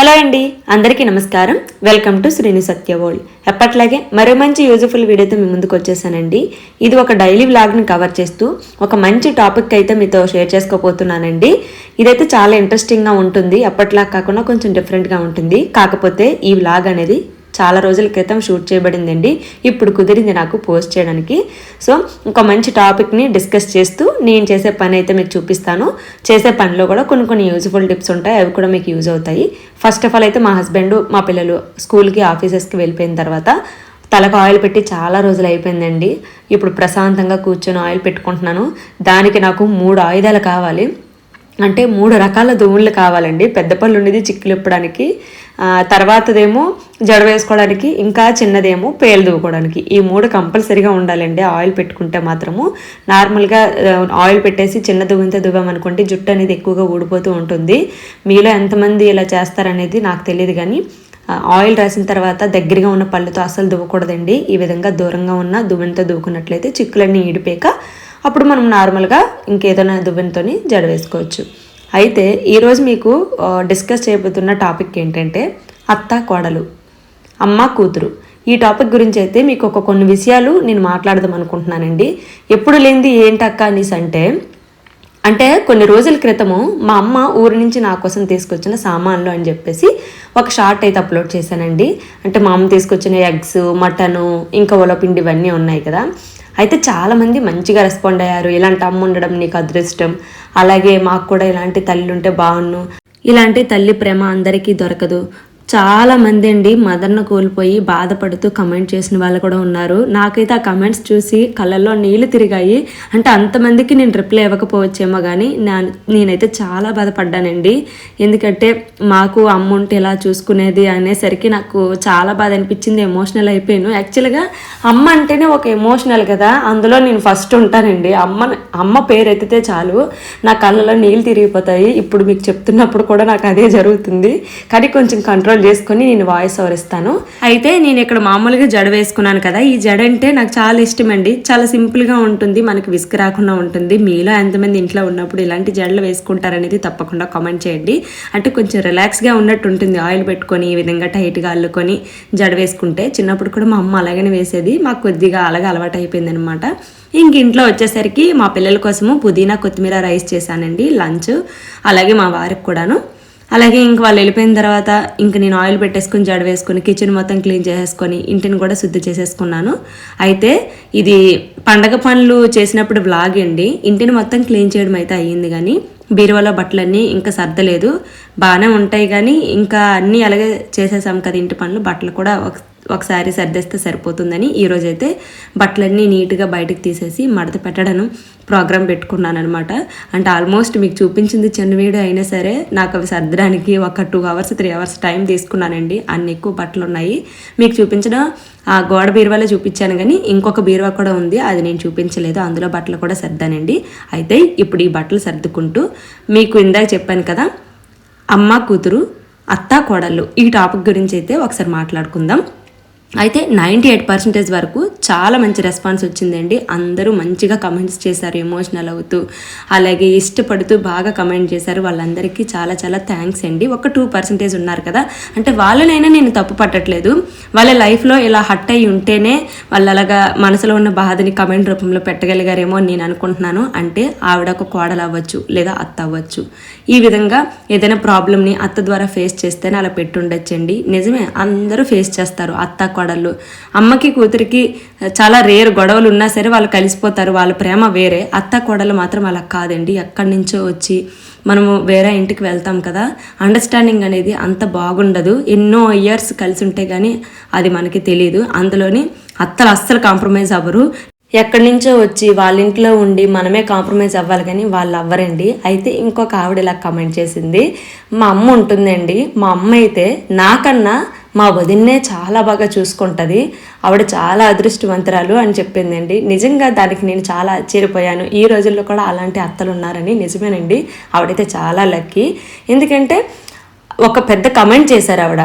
Hello అండి, అందరికీ నమస్కారం. Welcome to Srini Satya world. ఎప్పట్లాగే మరో మంచి యూజ్ఫుల్ వీడియోతో మీ ముందుకు వచ్చేసానండి. ఇది ఒక డైలీ వ్లాగ్ని కవర్ చేస్తూ ఒక మంచి టాపిక్ అయితే మీతో షేర్ చేసుకోబోతున్నానండి. ఇదైతే చాలా ఇంట్రెస్టింగ్గా ఉంటుంది. ఎప్పట్లా కాకుండా కొంచెం డిఫరెంట్గా ఉంటుంది. కాకపోతే ఈ వ్లాగ్ అనేది చాలా రోజుల క్రితం షూట్ చేయబడిందండి. ఇప్పుడు కుదిరింది నాకు పోస్ట్ చేయడానికి. సో ఒక మంచి టాపిక్ని డిస్కస్ చేస్తూ నేను చేసే పని అయితే మీకు చూపిస్తాను. చేసే పనిలో కూడా కొన్ని యూజ్ఫుల్ టిప్స్ ఉంటాయి, అవి కూడా మీకు యూజ్ అవుతాయి. ఫస్ట్ ఆఫ్ ఆల్ అయితే మా హస్బెండ్ మా పిల్లలు స్కూల్కి ఆఫీసెస్కి వెళ్ళిపోయిన తర్వాత తలకు ఆయిల్ పెట్టి చాలా రోజులు అయిపోయిందండి. ఇప్పుడు ప్రశాంతంగా కూర్చొని ఆయిల్ పెట్టుకుంటున్నాను. దానికి నాకు 3 ఆయుధాలు కావాలి. అంటే 3 రకాల దువ్వులు కావాలండి. పెద్ద పళ్ళు ఉండేది చిక్కులు ఇప్పడానికి, తర్వాతదేమో జడ వేసుకోవడానికి, ఇంకా చిన్నదేమో పేలు దువ్వుకోవడానికి. ఈ 3 కంపల్సరీగా ఉండాలండి ఆయిల్ పెట్టుకుంటే మాత్రము. నార్మల్గా ఆయిల్ పెట్టేసి చిన్న దువ్వుతో దువ్వామనుకోండి జుట్టు అనేది ఎక్కువగా ఊడిపోతూ ఉంటుంది. మీలో ఎంతమంది ఇలా చేస్తారనేది నాకు తెలియదు, కానీ ఆయిల్ రాసిన తర్వాత దగ్గరగా ఉన్న పళ్ళతో అస్సలు దువ్వకూడదండి. ఈ విధంగా దూరంగా ఉన్న దువ్వెనతో దువ్వుకున్నట్లయితే చిక్కులన్నీ ఈడిపోయాక అప్పుడు మనం నార్మల్గా ఇంకేదైనా దువ్వెనతోని జడ వేసుకోవచ్చు. అయితే ఈరోజు మీకు డిస్కస్ చేయబోతున్న టాపిక్ ఏంటంటే అత్త కోడలు, అమ్మ కూతురు. ఈ టాపిక్ గురించి అయితే మీకు కొన్ని విషయాలు నేను మాట్లాడదాం అనుకుంటున్నానండి. ఎప్పుడు లేనిది ఏంటక్క అనేసి అంటే కొన్ని రోజుల క్రితము మా అమ్మ ఊరి నుంచి నా కోసం తీసుకొచ్చిన సామాన్లు అని చెప్పేసి ఒక షార్ట్ అయితే అప్లోడ్ చేశానండి. అంటే మా అమ్మ తీసుకొచ్చిన ఎగ్స్, మటను, ఇంకా ఉలపిండి ఇవన్నీ ఉన్నాయి కదా. అయితే చాలామంది మంచిగా రెస్పాండ్ అయ్యారు. ఇలాంటి అమ్మ ఉండడం నీకు అదృష్టం, అలాగే మాకు కూడా ఇలాంటి తల్లి ఉంటే బాగున్ను, ఇలాంటి తల్లి ప్రేమ అందరికీ దొరకదు. చాలా మంది అండి మదర్ను కోల్పోయి బాధపడుతూ కమెంట్ చేసిన వాళ్ళు కూడా ఉన్నారు. నాకైతే ఆ కమెంట్స్ చూసి కళ్ళల్లో నీళ్లు తిరిగాయి. అంటే అంతమందికి నేను రిప్లై ఇవ్వకపోవచ్చేమో, కానీ నేనైతే చాలా బాధపడ్డానండి. ఎందుకంటే మాకు అమ్మ ఉంటే ఇలా చూసుకునేది అనేసరికి నాకు చాలా బాధ అనిపించింది. ఎమోషనల్ అయిపోయాను. యాక్చువల్గా అమ్మ అంటేనే ఒక ఎమోషనల్ కదా, అందులో నేను ఫస్ట్ ఉంటానండి. అమ్మ పేరు ఎత్తితే చాలు నా కళ్ళలో నీళ్ళు తిరిగిపోతాయి. ఇప్పుడు మీకు చెప్తున్నప్పుడు కూడా నాకు అదే జరుగుతుంది, కానీ కొంచెం కంట్రోల్ చేసుకొని నేను వాయిస్ ఓవర్ ఇస్తాను. అయితే నేను ఇక్కడ మామూలుగా జడ వేసుకున్నాను కదా. ఈ జడ అంటే నాకు చాలా ఇష్టం అండి. చాలా సింపుల్గా ఉంటుంది, మనకి విసుగు రాకుండా ఉంటుంది. మీలో ఎంతమంది ఇంట్లో ఉన్నప్పుడు ఇలాంటి జడలు వేసుకుంటారనేది తప్పకుండా కామెంట్ చేయండి. అంటే కొంచెం రిలాక్స్గా ఉన్నట్టు ఉంటుంది. ఆయిల్ పెట్టుకొని ఈ విధంగా టైట్గా అల్లుకొని జడ వేసుకుంటే. చిన్నప్పుడు కూడా మా అమ్మ అలాగనే వేసేది, మాకు కొద్దిగా అలాగే అలవాటు అయిపోయింది అనమాట. ఇంక ఇంట్లో వచ్చేసరికి మా పిల్లల కోసము పుదీనా కొత్తిమీర రైస్ చేశానండి లంచ్, అలాగే మా వారికి కూడాను. అలాగే ఇంక వాళ్ళు వెళ్ళిపోయిన తర్వాత ఇంక నేను ఆయిల్ పెట్టేసుకుని జడ వేసుకొని కిచెన్ మొత్తం క్లీన్ చేసేసుకొని ఇంటిని కూడా శుద్ధి చేసేసుకున్నాను. అయితే ఇది పండగ పనులు చేసినప్పుడు వ్లాగ్ అండి. ఇంటిని మొత్తం క్లీన్ చేయడం అయితే అయ్యింది, కానీ బీరువాలో బట్టలన్నీ ఇంకా సర్దలేదు. బాగానే ఉంటాయి, కానీ ఇంకా అన్నీ అలాగే చేసేసాం కదా ఇంటి పనులు. బట్టలు కూడా ఒకసారి సర్దేస్తే సరిపోతుందని ఈరోజైతే బట్టలన్నీ నీట్గా బయటకు తీసేసి మడత పెట్టడం ప్రోగ్రామ్ పెట్టుకున్నాను అనమాట. అంటే ఆల్మోస్ట్ మీకు చూపించింది చిన్న వీడియో అయినా సరే నాకు అవి సర్దడానికి ఒక 2 hours 3 hours టైం తీసుకున్నానండి. అన్ని ఎక్కువ బట్టలు ఉన్నాయి. మీకు చూపించిన ఆ గోడ బీరువాలో చూపించాను, కానీ ఇంకొక బీరువా కూడా ఉంది, అది నేను చూపించలేదు. అందులో బట్టలు కూడా సర్దానండి. అయితే ఇప్పుడు ఈ బట్టలు సర్దుకుంటూ మీకు ఇందాక చెప్పాను కదా అమ్మ కూతురు, అత్త కోడళ్ళు, ఈ టాపిక్ గురించి అయితే ఒకసారి మాట్లాడుకుందాం. అయితే 98% వరకు చాలా మంచి రెస్పాన్స్ వచ్చిందండి. అందరూ మంచిగా కమెంట్స్ చేశారు, ఎమోషనల్ అవుతూ, అలాగే ఇష్టపడుతూ బాగా కమెంట్ చేశారు. వాళ్ళందరికీ చాలా చాలా థ్యాంక్స్ అండి. ఒక 2% ఉన్నారు కదా, అంటే వాళ్ళనైనా నేను తప్పు పట్టట్లేదు. వాళ్ళ లైఫ్లో ఇలా హట్ అయి ఉంటేనే వాళ్ళు అలాగా మనసులో ఉన్న బాధని కమెంట్ రూపంలో పెట్టగలిగారేమో అని నేను అనుకుంటున్నాను. అంటే ఆవిడ ఒక కోడలు అవ్వచ్చు, లేదా అత్త అవ్వచ్చు. ఈ విధంగా ఏదైనా ప్రాబ్లమ్ని అత్త ద్వారా ఫేస్ చేస్తేనే అలా పెట్టుండొచ్చండి. నిజమే, అందరూ ఫేస్ చేస్తారు అత్త కోడళ్ళు. అమ్మకి కూతురికి చాలా రేర్ గొడవలు ఉన్నా సరే వాళ్ళు కలిసిపోతారు, వాళ్ళ ప్రేమ వేరే. అత్త కోడలు మాత్రం అలా కాదండి. ఎక్కడి నుంచో వచ్చి మనము వేరే ఇంటికి వెళ్తాం కదా, అండర్స్టాండింగ్ అనేది అంత బాగుండదు. ఎన్నో ఇయర్స్ కలిసి ఉంటే కానీ అది మనకి తెలియదు. అందులోని అత్తలు అస్సలు కాంప్రమైజ్ అవ్వరు. ఎక్కడి నుంచో వచ్చి వాళ్ళ ఇంట్లో ఉండి మనమే కాంప్రమైజ్ అవ్వాలి, కానీ వాళ్ళు అవ్వరండి. అయితే ఇంకొక ఆవిడ ఇలా కమెంట్ చేసింది, మా అమ్మ ఉంటుందండి, మా అమ్మ అయితే నాకన్నా మా వదిన్నే చాలా బాగా చూసుకుంటుంది, ఆవిడ చాలా అదృష్టవంతురాలు అని చెప్పిందండి. నిజంగా దానికి నేను చాలా ఆశ్చర్యపోయాను. ఈ రోజుల్లో కూడా అలాంటి అత్తలు ఉన్నారని. నిజమేనండి, ఆవిడైతే చాలా లక్కీ. ఎందుకంటే ఒక పెద్ద కమెంట్ చేశారు ఆవిడ,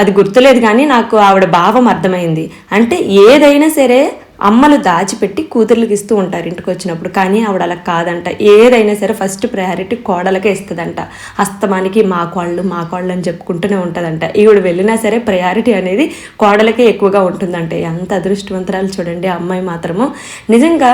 అది గుర్తులేదు, కానీ నాకు ఆవిడ భావం అర్థమైంది. అంటే ఏదైనా సరే అమ్మలు దాచిపెట్టి కూతుర్లకు ఇస్తూ ఉంటారు ఇంటికి వచ్చినప్పుడు. కానీ ఆవిడ అలా కాదంట, ఏదైనా సరే ఫస్ట్ ప్రయారిటీ కోడలకే ఇస్తుందంట. అస్తమానికి మా కోళ్ళు అని చెప్పుకుంటూనే ఉంటుందంట. ఈవిడ వెళ్ళినా సరే ప్రయారిటీ అనేది కోడలకే ఎక్కువగా ఉంటుందంట. ఎంత అదృష్టవంతరాలు చూడండి అమ్మాయి మాత్రము. నిజంగా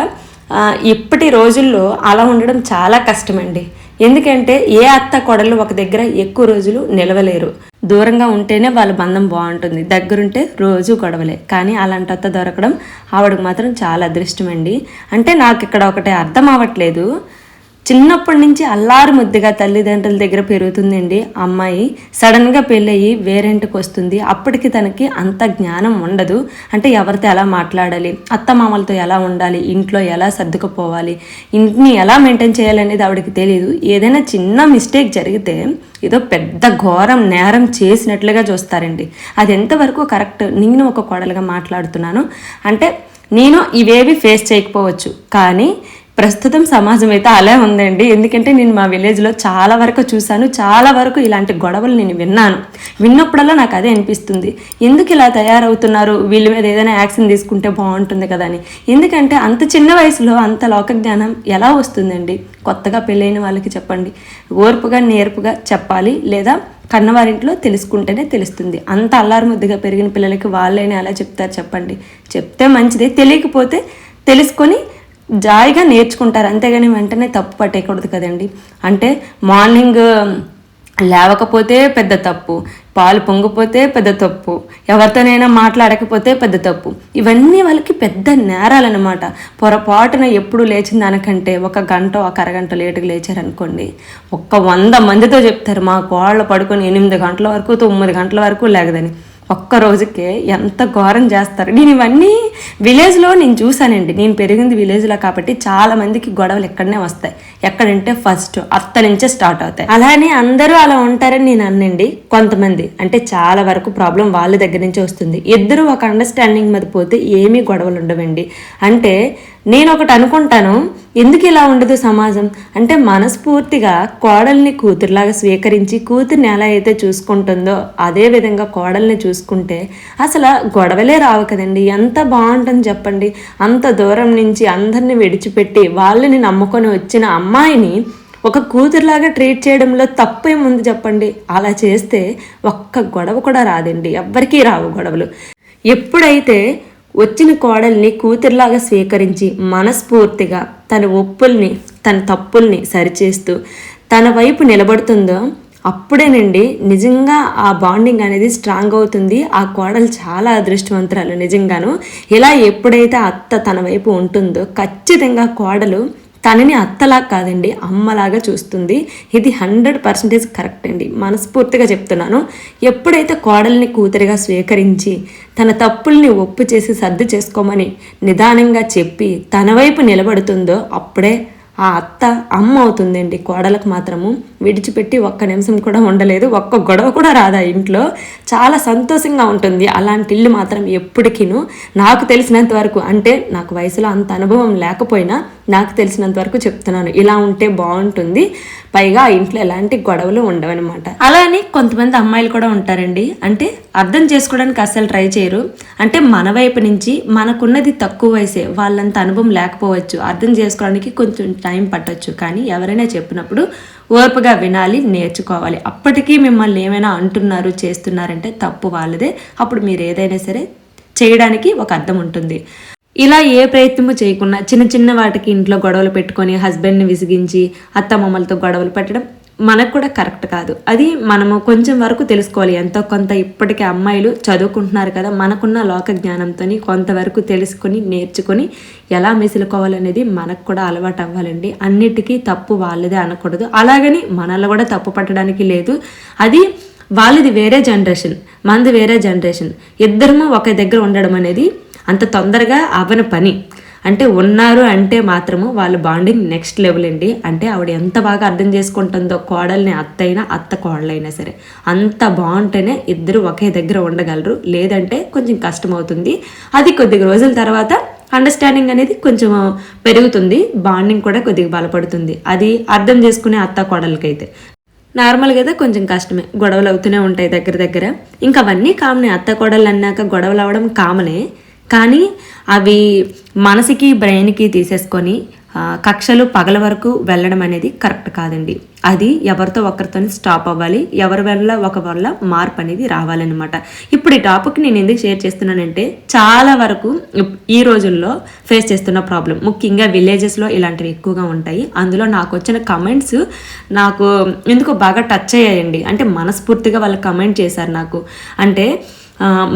ఇప్పటి రోజుల్లో అలా ఉండడం చాలా కష్టమండి. ఎందుకంటే ఏ అత్త కోడలు ఒక దగ్గర ఎక్కువ రోజులు నిలవలేరు. దూరంగా ఉంటేనే వాళ్ళ బంధం బాగుంటుంది, దగ్గరుంటే రోజు గొడవలే. కానీ అలాంటి అత్త దొరకడం ఆవిడకు మాత్రం చాలా అదృష్టమండి. అంటే నాకు ఇక్కడ ఒకటి అర్థం అవ్వట్లేదు, చిన్నప్పటి నుంచి అల్లారు ముద్దుగా తల్లిదండ్రుల దగ్గర పెరుగుతుందండి అమ్మాయి. సడన్గా పెళ్ళయి వేరేంటికి వస్తుంది. అప్పటికి తనకి అంత జ్ఞానం ఉండదు. అంటే ఎవరితో ఎలా మాట్లాడాలి, అత్తమామలతో ఎలా ఉండాలి, ఇంట్లో ఎలా సర్దుకుపోవాలి, ఇంటిని ఎలా మెయింటైన్ చేయాలనేది ఆవిడకి తెలియదు. ఏదైనా చిన్న మిస్టేక్ జరిగితే ఏదో పెద్ద ఘోరం నేరం చేసినట్లుగా చూస్తారండి. అది ఎంతవరకు కరెక్ట్? నేను ఒక కోడలుగా మాట్లాడుతున్నాను. అంటే నేను ఇవేవి ఫేస్ చేయకపోవచ్చు, కానీ ప్రస్తుతం సమాజం అయితే అలా ఉందండి. ఎందుకంటే నేను మా విలేజ్లో చాలా వరకు చూశాను, చాలా వరకు ఇలాంటి గొడవలు నేను విన్నప్పుడల్లా నాకు అదే అనిపిస్తుంది, ఎందుకు ఇలా తయారవుతున్నారు, వీళ్ళ మీద ఏదైనా యాక్షన్ తీసుకుంటే బాగుంటుంది కదా అని. ఎందుకంటే అంత చిన్న వయసులో అంత లోక జ్ఞానం ఎలా వస్తుందండి? కొత్తగా పెళ్ళైన వాళ్ళకి చెప్పండి, ఓర్పుగా నేర్పుగా చెప్పాలి, లేదా కన్నవారింట్లో తెలుసుకుంటేనే తెలుస్తుంది. అంత అల్లారు ముద్దుగా పెరిగిన పిల్లలకి వాళ్ళైనా ఎలా చెప్తారు చెప్పండి? చెప్తే మంచిదే, తెలియకపోతే తెలుసుకొని జాయిగా నేర్చుకుంటారు, అంతేగాని వెంటనే తప్పు పట్టేయకూడదు కదండి. అంటే మార్నింగ్ లేవకపోతే పెద్ద తప్పు, పాలు పొంగిపోతే పెద్ద తప్పు, ఎవరితోనైనా మాట్లాడకపోతే పెద్ద తప్పు, ఇవన్నీ వాళ్ళకి పెద్ద నేరాలన్నమాట. పొరపాటున ఎప్పుడు లేచిన దానికంటే ఒక గంట ఒక అరగంట లేటుగా లేచారనుకోండి, 100 మందితో చెప్తారు మా కోళ్ళు పడుకొని 8 గంటల వరకు 9 గంటల వరకు లేగదని. ఒక్క రోజుకే ఎంత ఘోరం చేస్తారు. నేను ఇవన్నీ విలేజ్లో నేను చూశానండి. నేను పెరిగింది విలేజ్లో కాబట్టి చాలా మందికి గొడవలు ఎక్కడనే వస్తాయి. ఎక్కడంటే ఫస్ట్ అత్త నుంచే స్టార్ట్ అవుతాయి. అలానే అందరూ అలా ఉంటారని నేను అన్నండి. కొంతమంది అంటే చాలా వరకు ప్రాబ్లం వాళ్ళ దగ్గర నుంచే వస్తుంది. ఇద్దరు ఒక అండర్స్టాండింగ్ మీద పోతే ఏమీ గొడవలు ఉండవండి. అంటే నేను ఒకటి అనుకుంటాను, ఎందుకు ఇలా ఉండదు సమాజం అంటే, మనస్ఫూర్తిగా కోడల్ని కూతురులాగా స్వీకరించి కూతుర్ని ఎలా అయితే చూసుకుంటుందో అదే విధంగా కోడల్ని చూసుకుంటే అసలు గొడవలే రావు కదండి. ఎంత బాగుంటుంది చెప్పండి. అంత దూరం నుంచి అందరిని విడిచిపెట్టి వాళ్ళని నమ్ముకొని వచ్చిన అమ్మాయిని ఒక కూతురులాగా ట్రీట్ చేయడంలో తప్పేముంది చెప్పండి? అలా చేస్తే ఒక్క గొడవ కూడా రాదండి, ఎవ్వరికీ రావు గొడవలు. ఎప్పుడైతే వచ్చిన కోడల్ని కూతురులాగా స్వీకరించి మనస్ఫూర్తిగా తన ఒప్పుల్ని తన తప్పుల్ని సరిచేస్తూ తన వైపు నిలబడుతుందో అప్పుడేనండి నిజంగా ఆ బాండింగ్ అనేది స్ట్రాంగ్ అవుతుంది. ఆ కోడలు చాలా అదృష్టవంతురాలు నిజంగాను. ఇలా ఎప్పుడైతే అత్త తన వైపు ఉంటుందో ఖచ్చితంగా కోడలు తనని అత్తలా కాదండి అమ్మలాగా చూస్తుంది. ఇది 100% కరెక్ట్ అండి, మనస్ఫూర్తిగా చెప్తున్నాను. ఎప్పుడైతే కోడల్ని కూతురిగా స్వీకరించి తన తప్పుల్ని ఒప్పు చేసి సర్దు చేసుకోమని నిదానంగా చెప్పి తన వైపు నిలబడుతుందో అప్పుడే ఆ అత్త అమ్మ అవుతుందండి. కోడలకు మాత్రము విడిచిపెట్టి ఒక్క నిమిషం కూడా ఉండలేదు, ఒక్క గొడవ కూడా రాదా ఇంట్లో. చాలా సంతోషంగా ఉంటుంది. అలాంటి ఇల్లు మాత్రం ఎప్పటికీను నాకు తెలిసినంత వరకు, అంటే నాకు వయసులో అంత అనుభవం లేకపోయినా నాకు తెలిసినంత వరకు చెప్తున్నాను, ఇలా ఉంటే బాగుంటుంది. పైగా ఆ ఇంట్లో ఎలాంటి గొడవలు ఉండవన్నమాట. అలానే కొంతమంది అమ్మాయిలు కూడా ఉంటారండి, అంటే అర్థం చేసుకోవడానికి అస్సలు ట్రై చేయరు. అంటే మన వైపు నుంచి మనకున్నది తక్కువ వయసే, వాళ్ళంత అనుభవం లేకపోవచ్చు, అర్థం చేసుకోవడానికి కొంచెం టైం పట్టొచ్చు. కానీ ఎవరైనా చెప్పినప్పుడు ఓర్పుగా వినాలి, నేర్చుకోవాలి. అప్పటికీ మిమ్మల్ని ఏమైనా అంటున్నారు చేస్తున్నారంటే తప్పు వాళ్ళదే. అప్పుడు మీరు ఏదైనా సరే చేయడానికి ఒక అర్థం ఉంటుంది. ఇలా ఏ ప్రయత్నము చేయకుండా చిన్న చిన్న వాటికి ఇంట్లో గొడవలు పెట్టుకొని హస్బెండ్ని విసిగించి అత్తమామలతో గొడవలు పెట్టడం మనకు కూడా కరెక్ట్ కాదు. అది మనము కొంచెం వరకు తెలుసుకోవాలి. ఎంతో కొంత ఇప్పటికీ అమ్మాయిలు చదువుకుంటున్నారు కదా, మనకున్న లోక జ్ఞానంతో కొంతవరకు తెలుసుకొని నేర్చుకొని ఎలా మెసులుకోవాలనేది మనకు కూడా అలవాటు అవ్వాలండి. అన్నిటికీ తప్పు వాళ్ళదే అనకూడదు, అలాగని మనల్ని కూడా తప్పు పట్టడానికి లేదు. అది వాళ్ళది వేరే జనరేషన్, మనది వేరే జనరేషన్. ఇద్దరము ఒక దగ్గర ఉండడం అనేది అంత తొందరగా అవ్వని పని. అంటే ఉన్నారు అంటే మాత్రము వాళ్ళ బాండింగ్ నెక్స్ట్ లెవెల్ అండి. అంటే ఆవిడ ఎంత బాగా అర్థం చేసుకుంటుందో కోడల్ని, అత్త అయినా అత్త కోడలైనా సరే అంత బాగుంటేనే ఇద్దరు ఒకే దగ్గర ఉండగలరు. లేదంటే కొంచెం కష్టం అవుతుంది. అది కొద్దిగా రోజుల తర్వాత అండర్స్టాండింగ్ అనేది కొంచెం పెరుగుతుంది, బాండింగ్ కూడా కొద్దిగా బలపడుతుంది. అది అర్థం చేసుకునే అత్త కోడలకైతే నార్మల్గా అయితే కొంచెం కష్టమే, గొడవలు అవుతూనే ఉంటాయి దగ్గర. ఇంకా అవన్నీ కామనే, అత్త కోడలు అన్నాక గొడవలు అవ్వడం కామనే. కానీ అవి మనసుకి బ్రెయిన్కి తీసేసుకొని కక్షలు పగల వరకు వెళ్ళడం అనేది కరెక్ట్ కాదండి. అది ఎవరితో ఒకరితో స్టాప్ అవ్వాలి, ఎవరి వల్ల మార్పు అనేది రావాలన్నమాట. ఇప్పుడు ఈ టాపిక్ నేను ఎందుకు షేర్ చేస్తున్నానంటే చాలా వరకు ఈ రోజుల్లో ఫేస్ చేస్తున్న ప్రాబ్లం, ముఖ్యంగా విలేజెస్లో ఇలాంటివి ఎక్కువగా ఉంటాయి. అందులో నాకు వచ్చిన కమెంట్స్ నాకు ఎందుకో బాగా టచ్ అయ్యాయండి. అంటే మనస్ఫూర్తిగా వాళ్ళు కమెంట్ చేశారు నాకు. అంటే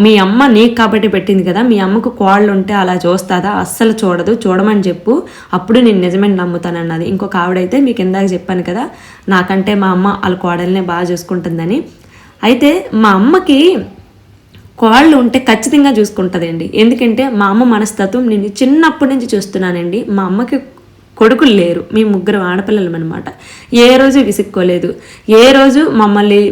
మీ అమ్మ నీకు కాబట్టి పెట్టింది కదా, మీ అమ్మకు కోళ్ళు ఉంటే అలా చూస్తుందా, అస్సలు చూడదు, చూడమని చెప్పు, అప్పుడు నేను నిజమే నమ్ముతానన్నది. ఇంకొక ఆవిడైతే మీకు ఇందాక చెప్పాను కదా, నాకంటే మా అమ్మ వాళ్ళ కోడల్నే బాగా చూసుకుంటుందని. అయితే మా అమ్మకి కోళ్ళు ఉంటే ఖచ్చితంగా చూసుకుంటుందండి. ఎందుకంటే మా అమ్మ మనస్తత్వం నేను చిన్నప్పటి నుంచి చూస్తున్నానండి. మా అమ్మకి కొడుకులు లేరు, మేము ముగ్గురు ఆడపిల్లలం అనమాట. ఏ రోజు విసుక్కోలేదు, ఏ రోజు మమ్మల్ని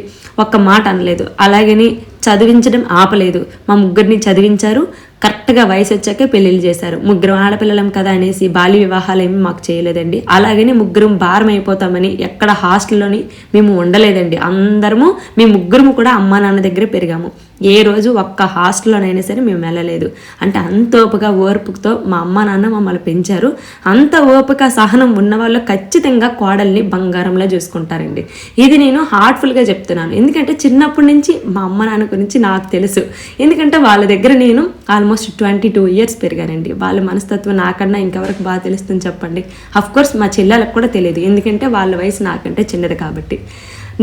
ఒక్క మాట అనలేదు. అలాగని చదివించడం ఆపలేదు. మా ముగ్గురిని చదివించారు, కరెక్ట్గా వయసు వచ్చాకే పెళ్ళిళ్ళు చేశారు. ముగ్గురం ఆడపిల్లలం కదా అనేసి బాల్య వివాహాలు ఏమి మాకు చేయలేదండి. అలాగని ముగ్గురం భారం అయిపోతామని ఎక్కడ హాస్టల్లోని మేము ఉండలేదండి. అందరము మేము ముగ్గురము కూడా అమ్మా నాన్న దగ్గర పెరిగాము. ఏ రోజు ఒక్క హాస్టల్లోనైనా సరే మేము వెళ్ళలేదు. అంటే అంత ఓపిక ఓర్పుతో మా అమ్మ నాన్న మమ్మల్ని పెంచారు. అంత ఓపిక సహనం ఉన్న వాళ్ళు ఖచ్చితంగా కోడల్ని బంగారంలో చూసుకుంటారండి. ఇది నేను హార్ట్ఫుల్గా చెప్తున్నాను. ఎందుకంటే చిన్నప్పటి నుంచి మా అమ్మ నాన్న గురించి నాకు తెలుసు. ఎందుకంటే వాళ్ళ దగ్గర నేను ఆల్మోస్ట్ 22 years పెరిగానండి. వాళ్ళ మనస్తత్వం నాకన్నా ఇంకెవరికి బాగా తెలుస్తుంది చెప్పండి. అఫ్కోర్స్ మా చెల్లెలకు కూడా తెలియదు, ఎందుకంటే వాళ్ళ వయసు నాకంటే చిన్నది కాబట్టి.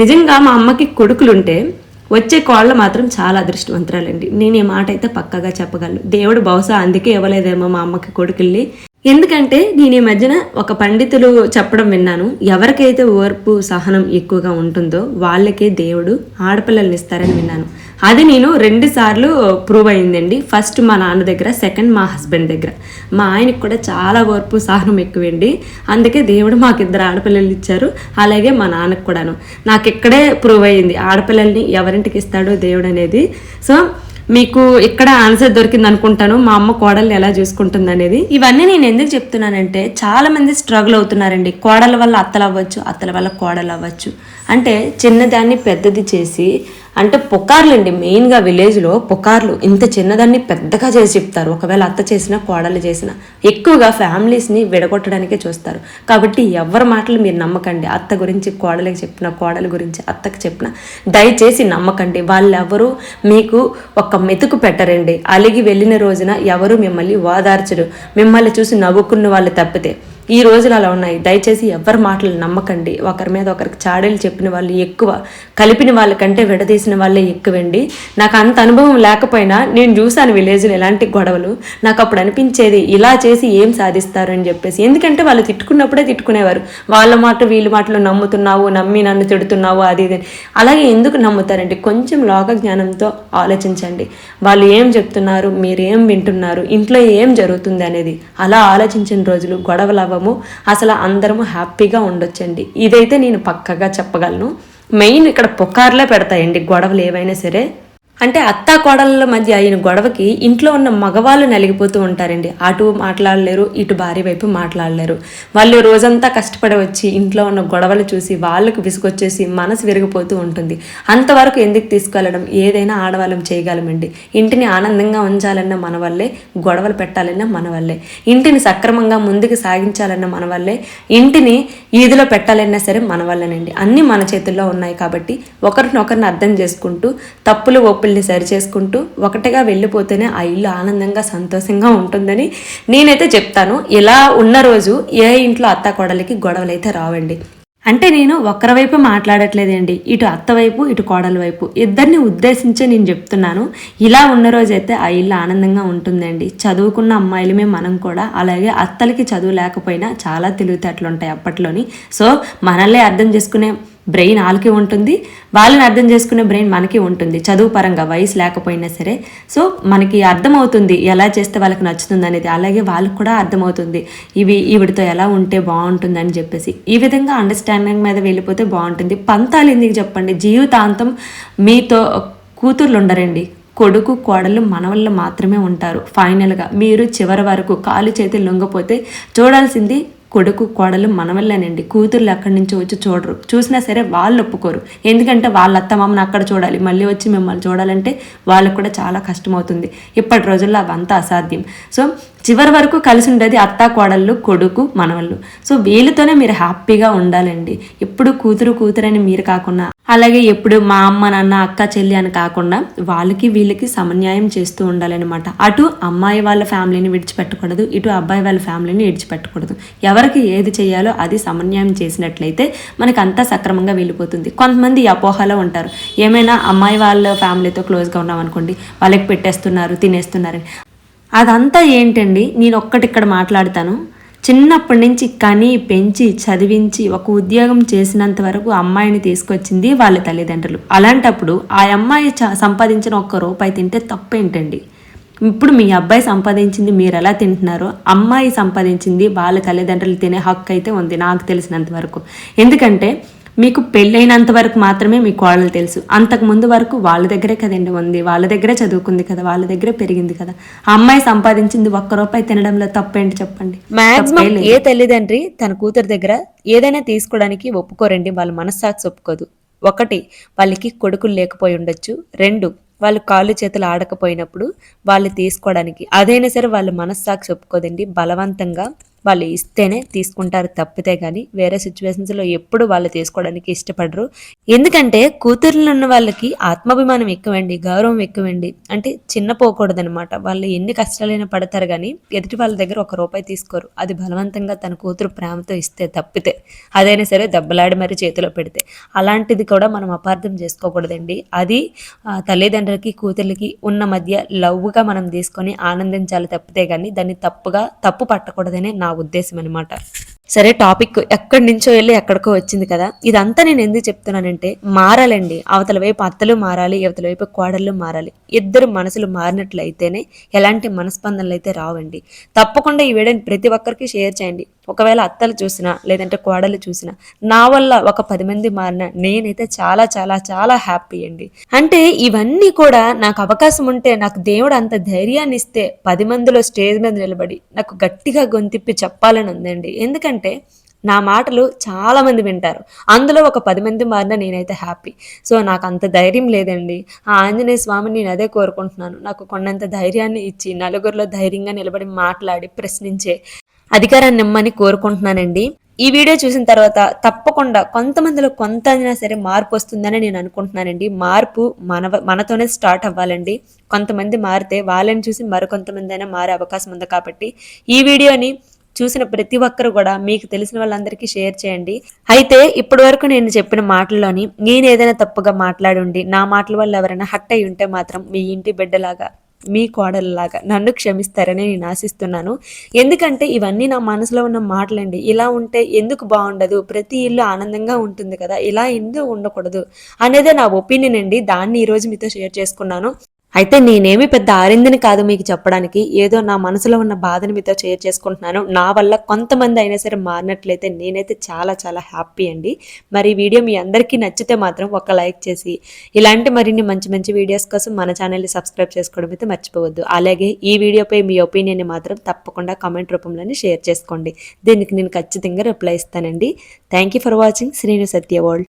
నిజంగా మా అమ్మకి కొడుకులుంటే వచ్చే కోళ్ళు మాత్రం చాలా అదృష్టవంతురాలండి. నేను ఈ మాట అయితే పక్కగా చెప్పగలను. దేవుడు బహుశా అందుకే ఇవ్వలేదేమో మా అమ్మకి కొడుకుల్ని. ఎందుకంటే నేను ఈ మధ్యన ఒక పండితులు చెప్పడం విన్నాను, ఎవరికైతే ఓర్పు సహనం ఎక్కువగా ఉంటుందో వాళ్ళకే దేవుడు ఆడపిల్లల్ని ఇస్తారని విన్నాను. అది నేను 2 సార్లు ప్రూవ్ అయిందండి. ఫస్ట్ మా నాన్న దగ్గర, సెకండ్ మా హస్బెండ్ దగ్గర. మా ఆయనకి కూడా చాలా ఓర్పు సహనం ఎక్కువండి. అందుకే దేవుడు మాకు 2 ఆడపిల్లలు ఇచ్చారు. అలాగే మా నాన్నకు కూడాను. నాకు ఇక్కడే ప్రూవ్ అయ్యింది ఆడపిల్లల్ని ఎవరింటికి ఇస్తాడో దేవుడు అనేది. సో మీకు ఇక్కడ ఆన్సర్ దొరికింది అనుకుంటాను, మా అమ్మ కోడల్ని ఎలా చూసుకుంటుంది అనేది. ఇవన్నీ నేను ఎందుకు చెప్తున్నానంటే చాలా మంది స్ట్రగుల్ అవుతున్నారండి. కోడల వల్ల అత్తలు అవ్వచ్చు, అత్తల వల్ల కోడలు అవ్వచ్చు. అంటే చిన్నదాన్ని పెద్దది చేసి, అంటే పుకార్లు అండి, మెయిన్గా విలేజ్లో పుకార్లు ఇంత చిన్నదాన్ని పెద్దగా చేసి చెప్తారు. ఒకవేళ అత్త చేసినా కోడలు చేసినా ఎక్కువగా ఫ్యామిలీస్ని విడగొట్టడానికే చూస్తారు. కాబట్టి ఎవరి మాటలు మీరు నమ్మకండి. అత్త గురించి కోడలికి చెప్పిన, కోడల గురించి అత్తకి చెప్పిన దయచేసి నమ్మకండి. వాళ్ళెవరూ మీకు ఒక మెతుకు పెట్టరండి. అలిగి వెళ్ళిన రోజున ఎవరు మిమ్మల్ని ఓదార్చరు. మిమ్మల్ని చూసి నవ్వుకున్న వాళ్ళు తప్పితే. ఈ రోజులు అలా ఉన్నాయి. దయచేసి ఎవరి మాటలు నమ్మకండి. ఒకరి మీద ఒకరికి చాడీలు చెప్పిన వాళ్ళు ఎక్కువ, కలిపిన వాళ్ళకంటే విడదీసిన వాళ్ళే ఎక్కువండి. నాకు అంత అనుభవం లేకపోయినా నేను చూశాను విలేజ్లో ఎలాంటి గొడవలు. నాకు అప్పుడు అనిపించేది ఇలా చేసి ఏం సాధిస్తారు అని చెప్పేసి. ఎందుకంటే వాళ్ళు తిట్టుకున్నప్పుడే తిట్టుకునేవారు. వాళ్ళ మాట వీళ్ళ మాటలు నమ్ముతున్నావు, నమ్మి నన్ను తిడుతున్నావు, అది ఇది. అలాగే ఎందుకు నమ్ముతారండి? కొంచెం లోక జ్ఞానంతో ఆలోచించండి. వాళ్ళు ఏం చెప్తున్నారు, మీరేం వింటున్నారు, ఇంట్లో ఏం జరుగుతుంది అనేది. అలా ఆలోచించిన రోజులు గొడవలు అసలు అందరము హ్యాపీగా ఉండొచ్చండి. ఇదైతే నేను పక్కగా చెప్పగలను. మెయిన్ ఇక్కడ పుకార్లే పెడతాయండి గొడవలు ఏవైనా సరే. అంటే అత్తా కోడళ్ళ మధ్య అయిన గొడవకి ఇంట్లో ఉన్న మగవాళ్ళు నలిగిపోతూ ఉంటారండి. అటు మాట్లాడలేరు, ఇటు భార్య వైపు మాట్లాడలేరు. వాళ్ళు రోజంతా కష్టపడి వచ్చి ఇంట్లో ఉన్న గొడవలు చూసి వాళ్ళకు విసుగొచ్చేసి మనసు విరిగిపోతూ ఉంటుంది. అంతవరకు ఎందుకు తీసుకెళ్ళడం? ఏదైనా ఆడవాళ్ళం చేయగలమండి. ఇంటిని ఆనందంగా ఉంచాలన్న మన వల్లే, గొడవలు పెట్టాలన్నా మన వల్లే, ఇంటిని సక్రమంగా ముందుకు సాగించాలన్న మన వల్లే, ఇంటిని ఈదిలో పెట్టాలన్నా సరే మన వల్లనండి. అన్నీ మన చేతుల్లో ఉన్నాయి. కాబట్టి ఒకరినొకరిని అర్థం చేసుకుంటూ, తప్పులు ఒప్పుల్ని సరి చేసుకుంటూ ఒకటిగా వెళ్ళిపోతేనే ఆ ఇల్లు ఆనందంగా సంతోషంగా ఉంటుందని నేనైతే చెప్తాను. ఇలా ఉన్న రోజు ఏ ఇంట్లో అత్త కోడలికి గొడవలు అయితే రావండి. అంటే నేను ఒకరి వైపు మాట్లాడట్లేదండి, ఇటు అత్త వైపు ఇటు కోడల వైపు ఇద్దరిని ఉద్దేశించే నేను చెప్తున్నాను. ఇలా ఉన్న రోజైతే ఆ ఇల్లు ఆనందంగా ఉంటుందండి. చదువుకున్న అమ్మాయిలమే మనం కూడా. అలాగే అత్తలకి చదువు లేకపోయినా చాలా తెలివితేటలు ఉంటాయి అప్పట్లోని. సో మనల్ని అర్థం చేసుకునే బ్రెయిన్ వాళ్ళకి ఉంటుంది, వాళ్ళని అర్థం చేసుకునే బ్రెయిన్ మనకి ఉంటుంది. చదువు పరంగా వయసు లేకపోయినా సరే. సో మనకి అర్థమవుతుంది ఎలా చేస్తే వాళ్ళకి నచ్చుతుంది అనేది. అలాగే వాళ్ళకి కూడా అర్థమవుతుంది ఈవిడితో ఎలా ఉంటే బాగుంటుంది అని చెప్పేసి. ఈ విధంగా అండర్స్టాండింగ్ మీద వెళ్ళిపోతే బాగుంటుంది. పంతాలు ఎందుకు చెప్పండి? జీవితాంతం మీతో కూతుర్లు ఉండరండి. కొడుకు కోడలు మనవళ్ళు మాత్రమే ఉంటారు. ఫైనల్గా మీరు చివరి వరకు కాలు చేతులు లొంగపోతే చూడాల్సింది కొడుకు కోడలు మనవల్లేనండి. కూతుర్లు ఎక్కడి నుంచో వచ్చి చూడరు, చూసినా సరే వాళ్ళు ఒప్పుకోరు. ఎందుకంటే వాళ్ళ అత్తమామని అక్కడ చూడాలి, మళ్ళీ వచ్చి మిమ్మల్ని చూడాలంటే వాళ్ళకు కూడా చాలా కష్టమవుతుంది. ఇప్పటి రోజుల్లో అవంతా అసాధ్యం. సో చివరి వరకు కలిసి ఉండేది అత్త కోడళ్ళు, కొడుకు మనవళ్ళు. సో వీళ్ళతోనే మీరు హ్యాపీగా ఉండాలండి. ఎప్పుడు కూతురు కూతురని మీరు కాకుండా, అలాగే ఎప్పుడు మా అమ్మ నాన్న అక్క చెల్లి అని కాకుండా వాళ్ళకి వీళ్ళకి సమన్యాయం చేస్తూ ఉండాలన్నమాట. అటు అమ్మాయి వాళ్ళ ఫ్యామిలీని విడిచిపెట్టకూడదు, ఇటు అబ్బాయి వాళ్ళ ఫ్యామిలీని విడిచిపెట్టకూడదు. ఎవరికి ఏది చేయాలో అది సమన్యాయం చేసినట్లయితే మనకు అంతా సక్రమంగా వెళ్ళిపోతుంది. కొంతమంది అపోహలో ఉంటారు, ఏమైనా అమ్మాయి వాళ్ళ ఫ్యామిలీతో క్లోజ్గా ఉన్నాం అనుకోండి, వాళ్ళకి పెట్టేస్తున్నారు, తినేస్తున్నారని. అదంతా ఏంటండి, నేను ఒక్కటి ఇక్కడ మాట్లాడతాను. చిన్నప్పటి నుంచి కని పెంచి చదివించి ఒక ఉద్యోగం చేసినంత వరకు అమ్మాయిని తీసుకొచ్చింది వాళ్ళ తల్లిదండ్రులు. అలాంటప్పుడు ఆ అమ్మాయి సంపాదించిన ₹1 తింటే తప్పేంటండి? ఇప్పుడు మీ అబ్బాయి సంపాదించింది మీరు ఎలా తింటున్నారో అమ్మాయి సంపాదించింది వాళ్ళ తల్లిదండ్రులు తినే హక్కు అయితే ఉంది నాకు తెలిసినంత వరకు. ఎందుకంటే మీకు పెళ్ళైనంత వరకు మాత్రమే మీ కోడలు తెలుసు. అంతకు ముందు వరకు వాళ్ళ దగ్గరే కదండి ఉంది, వాళ్ళ దగ్గరే చదువుకుంది కదా, వాళ్ళ దగ్గరే పెరిగింది కదా. ఆ అమ్మాయి సంపాదించింది ₹1 తినడంలో తప్పేంటి చెప్పండి? మాక్సిమం ఏ తల్లిదండ్రి తన కూతురు దగ్గర ఏదైనా తీసుకోవడానికి ఒప్పుకోరండి, వాళ్ళ మనస్సాక్షి ఒప్పుకోదు. 1, వాళ్ళకి కొడుకులు లేకపోయి ఉండొచ్చు. 2, వాళ్ళు కాళ్ళు చేతులు ఆడకపోయినప్పుడు వాళ్ళు తీసుకోవడానికి, అదైనా సరే వాళ్ళ మనస్సాక్షి ఒప్పుకోదండి. బలవంతంగా వాళ్ళు ఇస్తేనే తీసుకుంటారు తప్పితే కానీ వేరే సిచ్యువేషన్స్లో ఎప్పుడు వాళ్ళు తీసుకోవడానికి ఇష్టపడరు. ఎందుకంటే కూతుర్లు ఉన్న వాళ్ళకి ఆత్మాభిమానం ఎక్కువండి, గౌరవం ఎక్కువండి. అంటే చిన్నపోకూడదనమాట. వాళ్ళు ఎన్ని కష్టాలైనా పడతారు కానీ ఎదుటి వాళ్ళ దగ్గర ₹1 తీసుకోరు. అది బలవంతంగా తన కూతురు ప్రేమతో ఇస్తే తప్పితే, అదైనా సరే దెబ్బలాడి మరి చేతిలో పెడితే. అలాంటిది కూడా మనం అపార్థం చేసుకోకూడదండి. అది తల్లిదండ్రులకి కూతుర్లకి ఉన్న మధ్య లవ్గా మనం తీసుకొని ఆనందించాలి తప్పితే కానీ దాన్ని తప్పు పట్టకూడదనే నా ఉద్దేశం అనమాట. సరే, టాపిక్ ఎక్కడి నుంచో వెళ్ళి ఎక్కడికో వచ్చింది కదా. ఇదంతా నేను ఎందుకు చెప్తున్నానంటే, మారాలండి. అవతల వైపు అత్తలు మారాలి, అవతల వైపు కోడళ్ళు మారాలి. ఇద్దరు మనసులు మారినట్లయితేనే ఎలాంటి మనస్పందనలు అయితే రావండి. తప్పకుండా ఈ వీడియోని ప్రతి ఒక్కరికి షేర్ చేయండి. ఒకవేళ అత్తలు చూసినా లేదంటే కోడలు చూసినా నా వల్ల ఒక 10 మంది మారినా నేనైతే చాలా చాలా చాలా హ్యాపీ అండి. అంటే ఇవన్నీ కూడా నాకు అవకాశం ఉంటే, నాకు దేవుడు అంత ధైర్యాన్ని ఇస్తే 10 మందిలో స్టేజ్ మీద నిలబడి నాకు గట్టిగా గొంతిప్పి చెప్పాలని ఉందండి. ఎందుకంటే నా మాటలు చాలా మంది వింటారు, అందులో ఒక 10 మంది మారినా నేనైతే హ్యాపీ. సో నాకు అంత ధైర్యం లేదండి. ఆ ఆంజనేయ స్వామిని నేను అదే కోరుకుంటున్నాను, నాకు కొన్నంత ధైర్యాన్ని ఇచ్చి నలుగురిలో ధైర్యంగా నిలబడి మాట్లాడి ప్రశ్నించే అధికారాన్ని ఇమ్మని కోరుకుంటున్నానండి. ఈ వీడియో చూసిన తర్వాత తప్పకుండా కొంతమందిలో కొంత అయినా సరే మార్పు వస్తుందని నేను అనుకుంటున్నానండి. మార్పు మనతోనే స్టార్ట్ అవ్వాలండి. కొంతమంది మారితే వాళ్ళని చూసి మరికొంతమంది అయినా మారే అవకాశం ఉంది. కాబట్టి ఈ వీడియోని చూసిన ప్రతి ఒక్కరు కూడా మీకు తెలిసిన వాళ్ళందరికీ షేర్ చేయండి. అయితే ఇప్పటి వరకు నేను చెప్పిన మాటల్లోని నేను ఏదైనా తప్పుగా మాట్లాడుండి నా మాటల వల్ల ఎవరైనా హట్ అయి ఉంటే మాత్రం మీ ఇంటి బిడ్డలాగా, మీ కోడలలాగా నన్ను క్షమిస్తారని నేను ఆశిస్తున్నాను. ఎందుకంటే ఇవన్నీ నా మనసులో ఉన్న మాటలండి. ఇలా ఉంటే ఎందుకు బాగుండదు, ప్రతి ఇల్లు ఆనందంగా ఉంటుంది కదా, ఇలా ఎందుకు ఉండకూడదు అనేదే నా ఒపీనియన్ అండి. దాన్ని ఈరోజు మీతో షేర్ చేసుకున్నాను. అయితే నేనేమి పెద్ద ఆరిందని కాదు మీకు చెప్పడానికి, ఏదో నా మనసులో ఉన్న బాధని మీతో షేర్ చేసుకుంటున్నాను. నా వల్ల కొంతమంది అయినా సరే మారినట్లయితే నేనైతే చాలా చాలా హ్యాపీ అండి. మరి వీడియో మీ అందరికీ నచ్చితే మాత్రం ఒక లైక్ చేసి ఇలాంటి మరిన్ని మంచి మంచి వీడియోస్ కోసం మన ఛానల్ని సబ్స్క్రైబ్ చేసుకోవడం అయితే మర్చిపోవద్దు. అలాగే ఈ వీడియోపై మీ ఒపీనియన్ని మాత్రం తప్పకుండా కామెంట్ రూపంలోనే షేర్ చేసుకోండి. దీనికి నేను ఖచ్చితంగా రిప్లై ఇస్తానండి. Thank you for watching Srinu Satya world.